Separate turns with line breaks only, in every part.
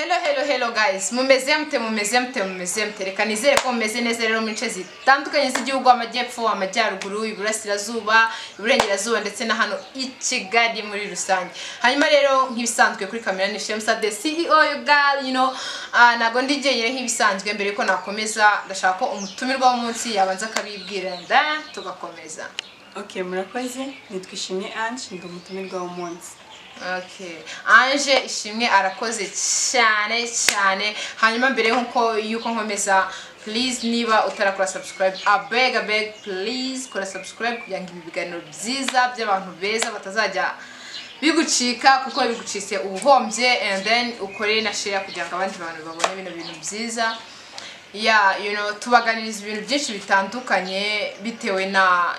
Hello guys, mumeze mute reka nizere ko mumeze neza rero mu nce zitandukanye z'igihugu amajyepfo amajyaruguru iburasirazuba iburengerazuba ndetse na hano i Kigali muri rusange. Hanyuma rero nk'ibisanzwe kuri kamera ni Shemsa the CEO you girl nago ndigeye nk'ibisanzwe mbere ko nakomeza ndashaka ko umutumirwa w'umunsi yabanza akabibwira nda tugakomeza.
Okay, murakoze nitwishimye Ange ndi umutumirwa w'umunsi.
Okay, Ange ishimwe arakoze cyane. Hanyuma mbere yuko nkomeza, please niba utarakora subscribe, I beg please kora subscribe kugira ngo ibi biganiro byiza by'abantu beza batazajya bigucika kuko bigucitse ubuhombye, and then ukore na share kugira ngo abandi bantu babone bino bintu byiza. Tubaganiriza ibintu byinshi bitandukanye bitewe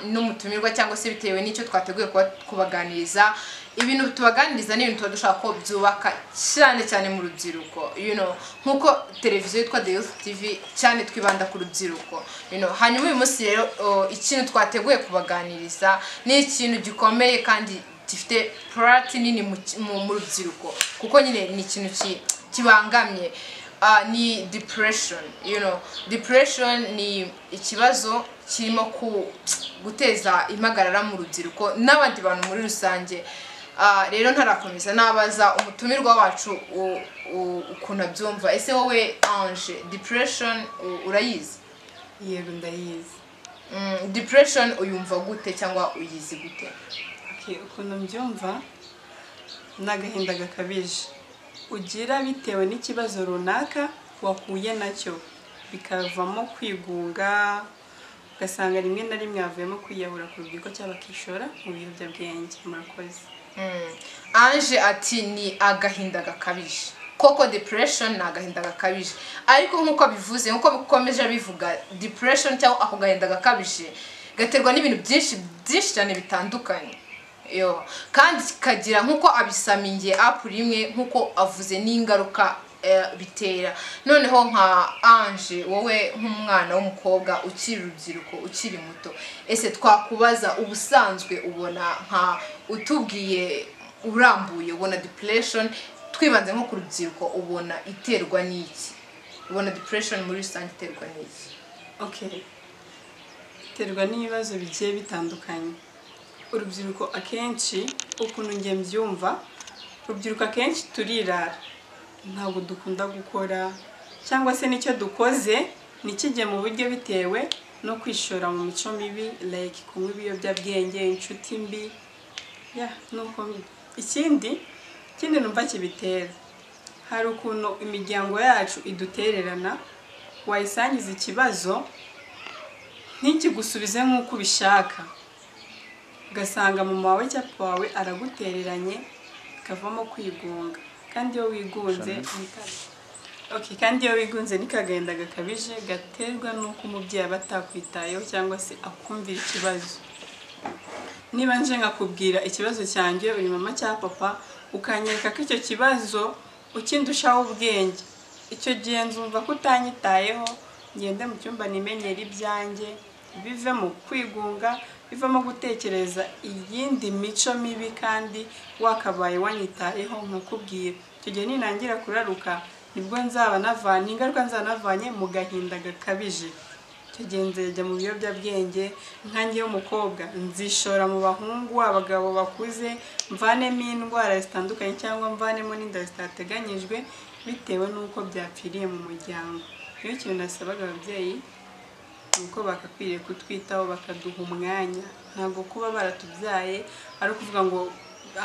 n'umutumirwa cyangwa se bitewe n'icyo twateguye kubaganiriza. Ibintu tubaganiriza ni ibintu dushaka ko byubaka cyane mu rubyiruko, nkuko televiziyo yitwa The Youth TV cyane twibanda ku rubyiruko. Hanyuma uyu munsi rero ikintu twateguye kubaganiriza ni ikintu gikomeye kandi gifite part nini mu rubyiruko kuko nyine ni ikintu kibangamye. Ni depression. Depression ni ikibazo kirimo guteza impagarara mu rubyiruko n'abandi bantu muri rusange. Rero ntarakomeza nabaza umutumirwa wacu ukuntu abyumva. Ese wowe Ange, depression urayizi?
Yego ndayizi.
Depression uyumva gute cyangwa uyizi gute?
Okay, ukuntu mbyumva n'agahinda gakabije ugira bitewe n'ikibazo runaka wahuye nacyo bikavamo kwigunga, ugasanga rimwe na rimwe yavuyemo kwiyahura ku rubyiruko cyangwa bakishora mu biyobyabwenge. Murakoze.
Ange ati ni agahinda gakabije. Koko depression ni agahinda gakabije, ariko nkuko bivuze nkuko bikomeje bivuga, depression cyangwa ako gahinda gakabije gaterwa n'ibintu byinshi cyane bitandukanye. Kandi kagira nkuko abisamingiye rimwe nkuko avuze n'ingaruka bitera. Noneho nka Ange, wowe nk'umwana w'umukobwa ukiri urubyiruko ukiri muto, ese twakubaza ubusanzwe ubona nka utubwiye urambuye ubona depression twibanze nko ku rubyiruko ubona iterwa n'iki? Ubona depression muri rusange iterwa n'iki?
Okay, iterwa n'ibibazo bigiye bitandukanye. Urubyiruko akenshi ukuntu ngiye mbyumva, urubyiruko akenshi turirara, ntabwo dukunda gukora, cyangwa se nicyo dukoze nikijye mu buryo bitewe no kwishora mu mico mibi, like kunywa ibiyobyabwenge, inshuti mbi. Nuko ikindi numva kibitera, hari ukuntu imiryango yacu idutererana, wayisangiza ikibazo ntikigusubize nk'uko ubishaka, ugasanga mama wawe cyangwa wawe aragutereranye bikavamo kwigunga. Kandi iyo wigunze nikagenda gakabije gaterwa nuko umubyeyi aba atakwitayeho cyangwa se akumvira ikibazo. Niba nje nkakubwira ikibazo cyanjye uri mama cyangwa papa, ukanyereka ko icyo kibazo ukindushaho ubwenge, icyo gihe nzumva ko utanyitayeho, ngende mu cyumba nimenyera ibyanjye, bivemo kwigunga, bivamo gutekereza iyindi mico mibi kandi wakabaye wanyitayeho nkakubwira. Icyo gihe ninangira kuraruka nibwo ingaruka nzanavanye mu gahinda gakabije. Icyo gihe nzajya mu biyobyabwenge, nkanjye y'umukobwa nzishora mu bahungu, abagabo bakuze, mvanemo indwara zitandukanye cyangwa mvanemo n'inda zitateganyijwe bitewe n'uko byapfiriye mu muryango. Niyo kintu nasabaga ababyeyi nuko bakakwiriye kutwitaho bakaduha umwanya, ntabwo kuba baratubyaye ari ukuvuga ngo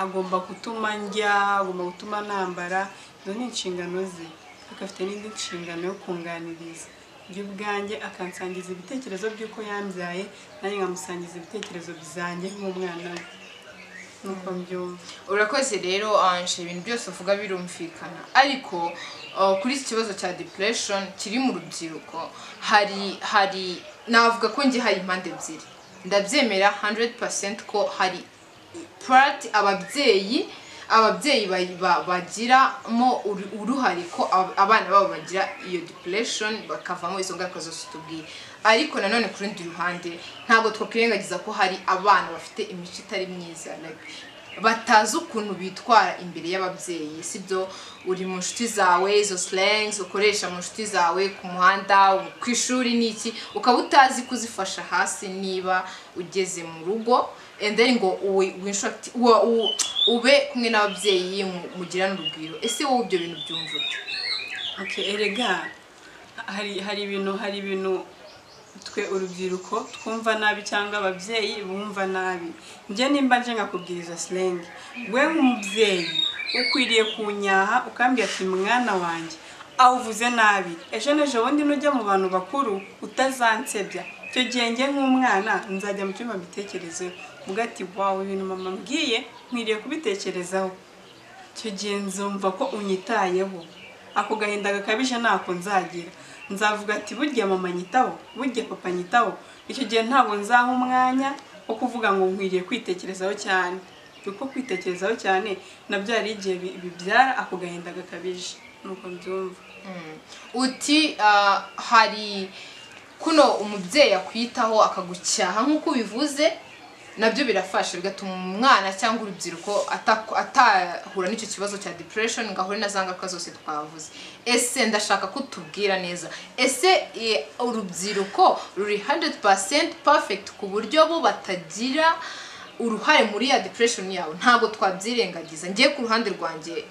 agomba gutuma ndya, agomba gutuma nambara. Izo ni inshingano ze, akafite n'indi nshingano yo kunganiriza by'ubwanjye, akansangiza ibitekerezo by'uko yambyaye, nanjye nkamusangiza ibitekerezo bizanjye nk'umwana we. Nuko mbyumva.
Urakoze rero Ange, ibintu byose uvuga birumvikana, ariko kuri iki kibazo cya depression kiri mu rubyiruko hari navuga ko ngi hari impande ebyiri. Ndabyemera 100% ko hari part ababyeyi bagiramo uruhare ko abana babo bagira iyo depression bakavamo izo ngaruka zose tubwiye. Ariko nanone ku rundi ruhande ntabwo twakwirengagiza ko hari abana bafite imico itari myiza, like batazi ukuntu bitwara imbere y'ababyeyi, sibyo? Uri mu nshuti zawe, izo slangs ukoresha mu nshuti zawe ku muhanda, ku ishuri n'iki, ukaba utazi kuzifasha hasi niba ugeze mu rugo, and then ngo ube kumwe n'ababyeyi mugirana urugwiro. Ese wowe ibyo bintu byumva ute?
Okay, erega hari ibintu twe urubyiruko twumva nabi cyangwa ababyeyi bumva nabi. Nje nimba nje ngakubwiriza slang, we nk'umubyeyi ukwiriye kunyaha ukambwira ati mwana wanjye awuvuze nabi, ejo nejo wundi nujya mu bantu bakuru utazansebya. Cyo gihe nge nk'umwana nzajya mu cyumba mbitekerezeho, mvuga ati wow, ibintu mama mbwiye nkwiriye kubitekerezaho. Cyo gihe nzumva ko unyitayeho, ako gahinda gakabije ntako nzagira. Nzavuga ati burya mama nyitaho, burya papa nyitaho. Icyo gihe ntabwo nzaha umwanya wo kuvuga ngo nkwiriye kwitekerezaho cyane, kuko kwitekerezaho cyane nabyo hari igihe bibyara ako gahinda gakabije. Nuko mbyumva.
Uti hari kuno umubyeyi akwitaho akagucyaha nk'uko bivuze, nabyo birafasha bigatuma umwana cyangwa urubyiruko atahura n'icyo kibazo cya depression, ngahure na zangaruka zose twavuze. Ese ndashaka kutubwira neza, ese urubyiruko ruri 100% perfect ku buryo bo batagira uruhare muri ya depression yabo? Ntabwo twabyirengagiza. Ngiye ku ruhande rwanjye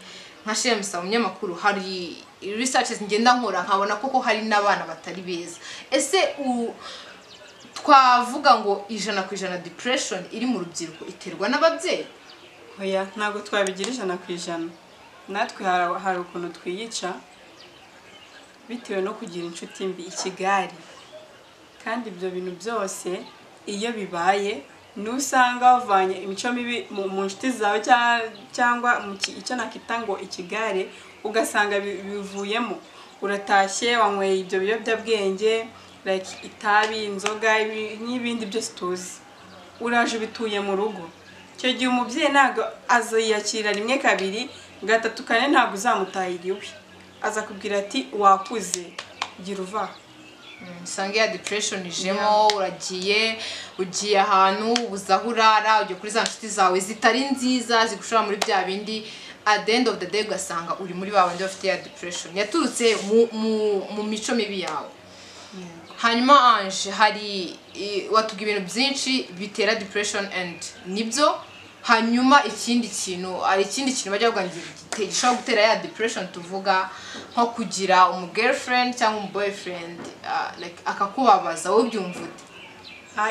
nka Shemsa umunyamakuru, hari researches ngenda nkora nkabona koko hari n'abana batari beza. Ese twavuga ngo 100% depression iri mu rubyiruko iterwa n'ababyeyi?
Oya, ntabwo twabigira 100%. Natwe hari ukuntu twiyica bitewe no kugira inshuti mbi ikigari. Kandi ibyo bintu byose iyo bibaye nusanga wavanye imico mibi mu nshuti zawe cyangwa icyo nakita ngo ikigare, ugasanga bivuyemo. Uratashye wanyweye ibyo biyobyabwenge like itabi, inzoga, n'ibindi byose tuzi, uraje bituye mu rugo. Cyo gihe umubyeyi ntabwo aziyakira rimwe kabiri gatatu kane, ntabwo uzamutahira iwe. Aza kubwira ati wakuze gira uva.
Sange ya depression ijemo, ugiye ahantu uzahurara, ujye kuri za nshuti zawe zitari nziza zigushora muri bya bindi, at the end of the day ugasanga uri muri babandi bafite ya depression yaturutse mu mico mibi yawe. Hanyuma Ange, hari watuga ibintu byinshi bitera depression and nibyo. Hanyuma ikindi kintu bajya bavuga ngo gishobora gutera ya depression, tuvuga nko kugira girlfriend cyangwa boyfriend like akakubabaza, wowe byumva ute?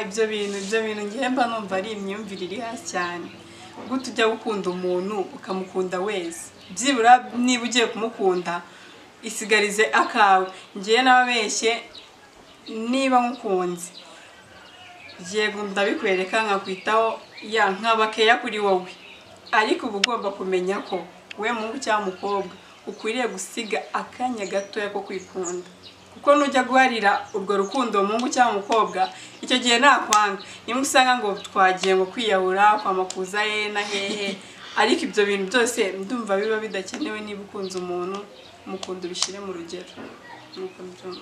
Ibyo bintu ngiye mba numva ari imyumvire iri hasi cyane. Ubwo tujya gukunda umuntu ukamukunda wese, byibura niba ugiye kumukunda isigarize akawe. Ngiye nababeshye niba nkukunze yego ndabikwereka nkakwitaho ya nkabakeya kuri wowe, ariko uba ugomba kumenya ko we muhungu cyangwa umukobwa ukwiriye gusiga akanya gatoya ko kwikunda. Kuko nujya guharira urwo rukundo muhungu cyangwa umukobwa, icyo gihe nakwanga nimwe usanga ngo twagiye ngo kwiyahura kwa makuza ye na hehe. Ariko ibyo bintu byose ndumva biba bidakenewe. Niba ukunze umuntu mukunda ubishire mu rugero. Nuko mbyumva.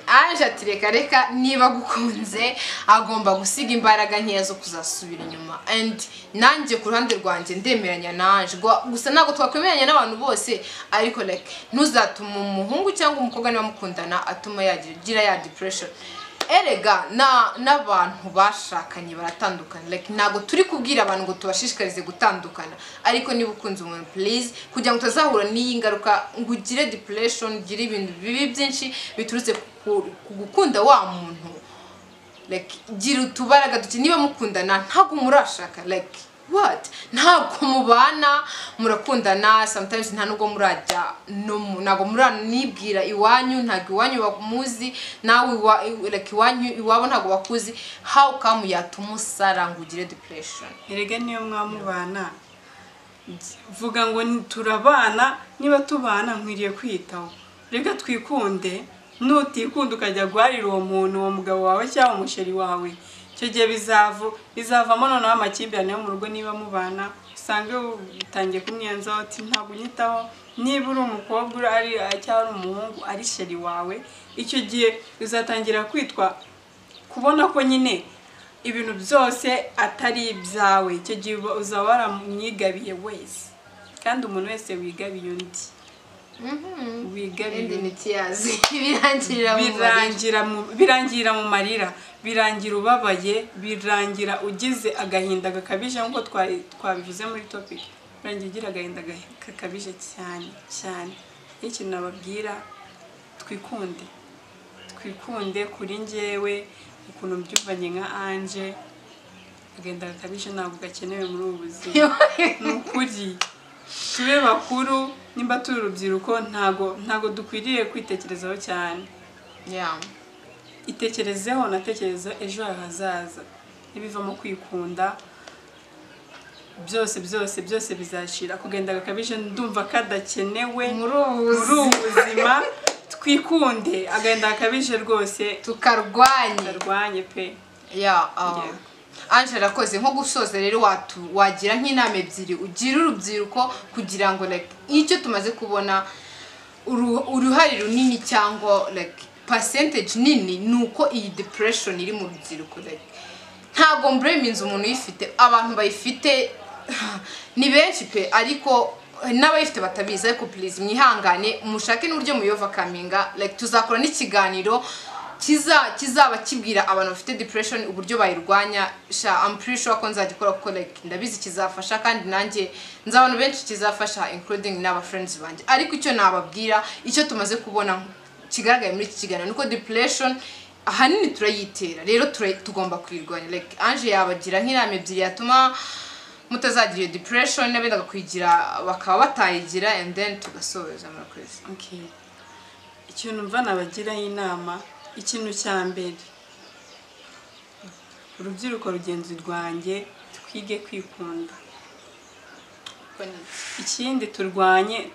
Ange ati reka niba gukunze agomba gusiga imbaraga nkeya zo kuzasubira inyuma. And nanjye ku ruhande rwanjye ndemeranya na Ange, gusa ntabwo twakwemeranya n'abantu bose, ariko like ntuzatuma umuhungu cyangwa umukobwa niba mukundana atuma yagira ya depression. Erega n'abantu bashakanye baratandukana, like ntabwo turi kubwira abantu ngo tubashishikarize gutandukana, ariko niba ukunze umuntu please, kugira ngo utazahura n'iyi ngaruka ngo ugire depression, ugire ibintu bibi byinshi biturutse ku gukunda wa muntu, like gira utubaraga duke. Niba mukundana ntabwo murashaka, like what, ntabwo mubana murakundana, sometimes nta nubwo murajya ntabwo muranibwira iwanyu, ntabwo iwanyu bamuzi nawe like iwabo ntabwo bakuzi. How come yatuma usara ngo ugire depression?
Erega niyo mwamubana vuga ngo turabana, niba tubana nkwiriye kwitaho. Reka twikunde, nutikunda ukajya guharira uwo muntu, uwo mugabo wawe cyangwa umusheri wawe, icyo gihe bizavamo noneho amakimbirane yo mu rugo. Niba mubana usange utangiye kumwiyenzaho ati ntabwo unyitaho, niba uri umukobwa ari cyangwa umuhungu ari sheri wawe, icyo gihe uzatangira kwitwa kubona ko nyine ibintu byose atari ibyawe icyo gihe uza waramwigabiye wese kandi umuntu wese wigabiye undi wigabiye
ntiyazi
birangira mu marira birangira ubabaye birangira ugize agahinda gakabije nk'uko twabivuze muri topic birangira ugira agahinda gakabije cyane cyane ikintu nababwira twikunde kuri njyewe ukuntu mbyumvanye nka Ange agahinda gakabije ntabwo gakenewe muri ubu buzima ni ukuri tube bakuru nimba turi urubyiruko ntago dukwiriye kwitekerezaho cyane itekerezeho natekereza ejo hazaza nibivamo kwikunda byose bizashira kugenda gakabije ndumva kadakenewe muri ubu buzima twikunde agenda gakabije rwose tukarwanye pe
Ange arakoze nko gusoza rero wagira nk'inama ebyiri ugira urubyiruko kugira ngo like icyo tumaze kubona uruhare runini cyangwa like percentage nini nuko iyi depression iri mu rubyiruko like ntago mbreminze umuntu uyifite abantu bayifite ni benshi pe ariko n'abayifite batabizi ariko please mwihangane mushake n'uburyo muyova kaminga like tuzakora n'ikiganiro kizaba kibwira abantu bafite depression uburyo bayirwanya I'm pretty sure ko nzagikora kuko like ndabizi kizafasha kandi nanjye nz'abantu benshi kizafasha including n'aba friends banje ariko icyo nababwira icyo tumaze kubona kigaragaye muri iki kiganiro nuko depression ahanini turayitera rero tugomba kwirwanya like Ange yabagira nk'inama ebyiri yatuma mutazagira iyo depression n'abendaga kwigira bakaba batayigira and then tugasoza murakoze.
Okay, ikintu mva nabagiraho inama ikintu cya mbere urubyiruko rugenzi rwanjye twige kwikunda ikindi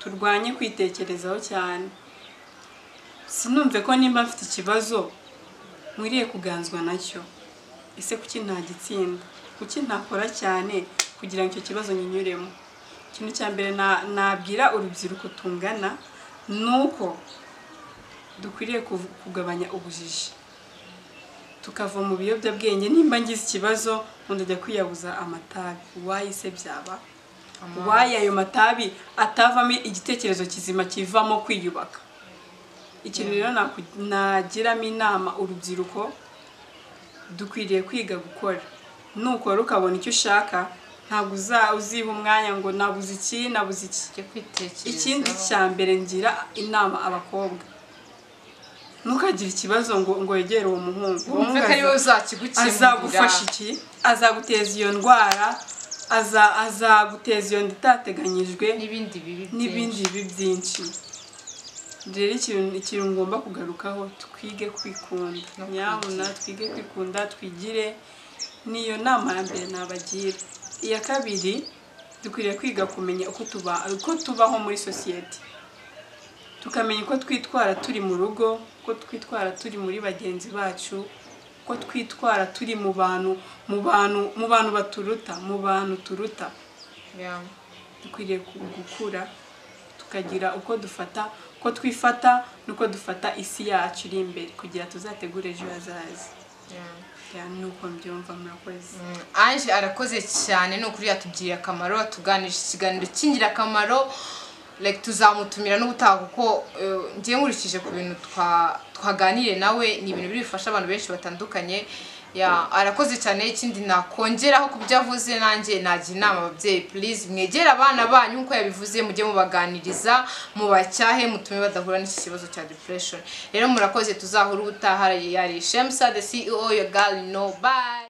turwanye kwitekerezaho cyane sinumve ko nimba mfite ikibazo mwiriye kuganzwa nacyo ese kuki ntagitsinda kuki ntakora cyane kugira ngo icyo kibazo nyinyuremo ikintu cya mbere nabwira urubyiruko tungana nuko dukwiriye kugabanya ubujiji tukava mu biyobyabwenge nimba ngize ikibazo ndajya kwiyabuza amatabi wayise byaba waye ayo matabi atavamo igitekerezo kizima kivamo kwiyubaka ikintu rero nagiramo inama urubyiruko dukwiriye kwiga gukora nukora ukabona icyo ushaka ntabwo uziha umwanya ngo nabuze iki ikindi cya mbere ngira inama abakobwa ntukagira ikibazo ngo wegere uwo muhungu azagufasha iki azaguteza iyo ndwara azaguteza iyo itateganyijwe n'ibindi bibi byinshi rero ikintu ngomba kugarukaho twige kwikunda nyabuna twige kwikunda twigire niyo nama ya mbere nabagira iya kabiri dukwiriye kwiga kumenya uko tubaho muri society tukamenya uko twitwara turi mu rugo uko twitwara turi muri bagenzi bacu uko twitwara turi mu bantu baturuta mu bantu turuta dukwiriye gukura tukagira uko twifata nuko dufata isi yacu iri imbere kugira tuzategure ejo hazaza nuko mbyumva murakoze.
Ange arakoze cyane n'ukuri yatugiriye akamaro atuganisha ikiganiro cy'ingirakamaro like tuzamutumira n'ubutaha kuko ngiye nkurikije ku bintu twaganiriye nawe ni ibintu bifasha abantu benshi batandukanye arakoze cyane ikindi nakongeraho kubyavuze nanjye nagira inama ababyeyi please mwegere abana banyu nkuko yabivuze mujye mubaganiriza mubacyahe mutume badahura n'iki kibazo cya depression rero murakoze tuzahura ubutaha yari Shemsa the CEO your girl bye.